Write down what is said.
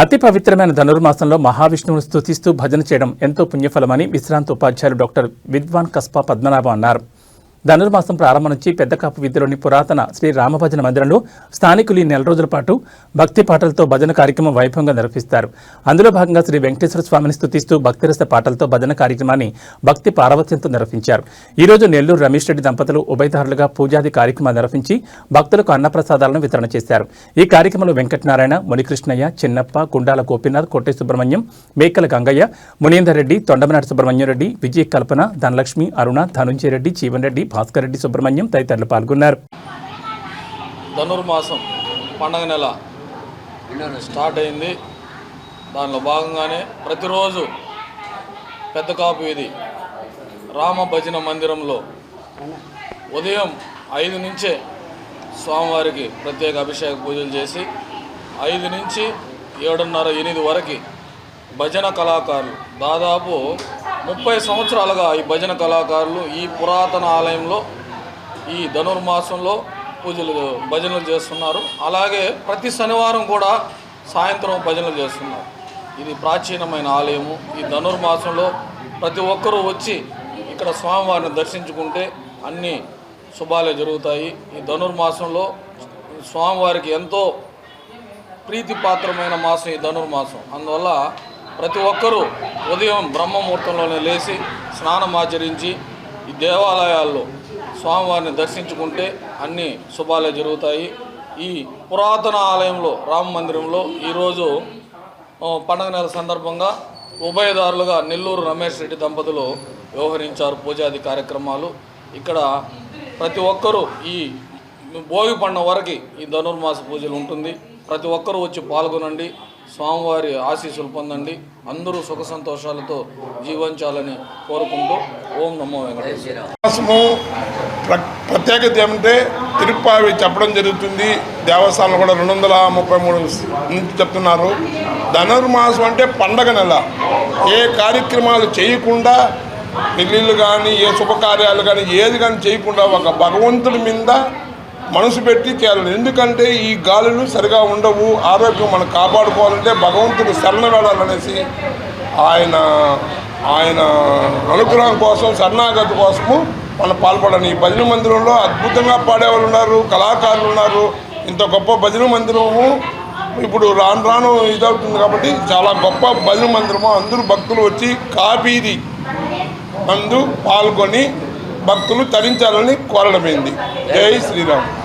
అతి పవిత్రమైన ధనుర్మాసంలో మహావిష్ణువును స్తుతిస్తూ భజన చేయడం ఎంతో పుణ్యఫలమని విశ్రాంత ఉపాధ్యాయులు డాక్టర్ విద్వాన్ కస్పా పద్మనాభం అన్నారు. ధనుర్మాసం ప్రారంభం నుంచి పెద్దకాపు వీధిలోని పురాతన శ్రీ రామభజన మందిరంలో స్థానికులు ఈ నెల రోజుల పాటు భక్తి పాటలతో భజన కార్యక్రమం వైభవంగా నిర్వహిస్తారు. అందులో భాగంగా శ్రీ వెంకటేశ్వర స్వామిని స్తుతిస్తూ భక్తిరస పాటలతో భజన కార్యక్రమాన్ని భక్తి పారవత్యంతో నిర్వహించారు. ఈ రోజు నెల్లూరు రమేష్ రెడ్డి దంపతులు ఉభయదారులుగా పూజాది కార్యక్రమాలు నిర్వహించి భక్తులకు అన్నప్రసాదాలను వితరణ చేశారు. ఈ కార్యక్రమంలో వెంకటనారాయణ, మునికృష్ణయ్య, చిన్నప్ప, గుండాల గోపీనాథ్, కొట్టే సుబ్రహ్మణ్యం, మేకల గంగయ్య, మునీందర్ రెడ్డి, తొండమనాటి సుబ్రహ్మణ్యం రెడ్డి, విజయ కల్పన, ధనలక్ష్మి, అరుణ, ధనుంజయ రెడ్డి, జీవన్ రెడ్డి, భాస్కర్ రెడ్డి, సుబ్రహ్మణ్యం తదితరులు పాల్గొన్నారు. ధనుర్మాసం పండగ నెల స్టార్ట్ అయింది. దానిలో భాగంగానే ప్రతిరోజు పెద్దకాపు వీధి రామ భజన మందిరంలో ఉదయం 5 నుంచే స్వామివారికి ప్రత్యేక అభిషేక పూజలు చేసి 5 నుంచి 7:30, 8 వరకు భజన కళాకారులు దాదాపు 30 సంవత్సరాలుగా ఈ భజన కళాకారులు ఈ పురాతన ఆలయంలో ఈ ధనుర్మాసంలో భజనలు చేస్తున్నారు. అలాగే ప్రతి శనివారం కూడా సాయంత్రం భజనలు చేస్తున్నారు. ఇది ప్రాచీనమైన ఆలయము. ఈ ధనుర్మాసంలో ప్రతి ఒక్కరూ వచ్చి ఇక్కడ స్వామివారిని దర్శించుకుంటే అన్ని శుభాలే జరుగుతాయి. ఈ ధనుర్మాసంలో స్వామివారికి ఎంతో ప్రీతిపాత్రమైన మాసం ఈ ధనుర్మాసం. అందువల్ల ప్రతి ఒక్కరూ ఉదయం బ్రహ్మముహూర్తంలోనే లేచి స్నానం ఆచరించి ఈ దేవాలయాల్లో స్వామివారిని దర్శించుకుంటే అన్ని శుభాలే జరుగుతాయి. ఈ పురాతన ఆలయంలో రామ మందిరంలో ఈరోజు పండుగ నెల సందర్భంగా ఉభయదారులుగా నెల్లూరు రమేష్ రెడ్డి దంపతులు వ్యవహరించారు పూజాది కార్యక్రమాలు. ఇక్కడ ప్రతి ఒక్కరూ ఈ భోగి పండుగ వరకు ఈ ధనుర్మాస పూజలు ఉంటుంది. ప్రతి ఒక్కరూ వచ్చి పాల్గొనండి, స్వామివారి ఆశీస్సులు పొందండి, అందరూ సుఖ సంతోషాలతో జీవించాలని కోరుకుంటూ ఓం నమో వెంకటేశ్వర. మాసము ప్రత్యేకత ఏమంటే తిరుప్పావి చెప్పడం జరుగుతుంది. దేవస్థానంలో కూడా 233 నుంచి చెప్తున్నారు. ధనుర్మాసం అంటే పండగ నెల. ఏ కార్యక్రమాలు చేయకుండా, పెళ్ళిళ్ళు కానీ, ఏ శుభకార్యాలు కానీ, ఏది కానీ చేయకుండా ఒక భగవంతుడి మీద మనసు పెట్టి చేయాలి. ఎందుకంటే ఈ గాలులు సరిగా ఉండవు. ఆరోగ్యం మనం కాపాడుకోవాలంటే భగవంతుడు శరణ వేడాలనేసి ఆయన అనుగ్రహం కోసం, శరణాగతి కోసము మనం పాల్పడాలి. ఈ భజన మందిరంలో అద్భుతంగా పాడేవాళ్ళు ఉన్నారు, కళాకారులు ఉన్నారు. ఇంత గొప్ప భజన మందిరము ఇప్పుడు రాను ఇదవుతుంది కాబట్టి చాలా గొప్ప భజన మందిరము. అందరూ భక్తులు వచ్చి కాపీది మందు పాల్గొని భక్తులు తరించాలని కోరడమైంది. జై శ్రీరామ్.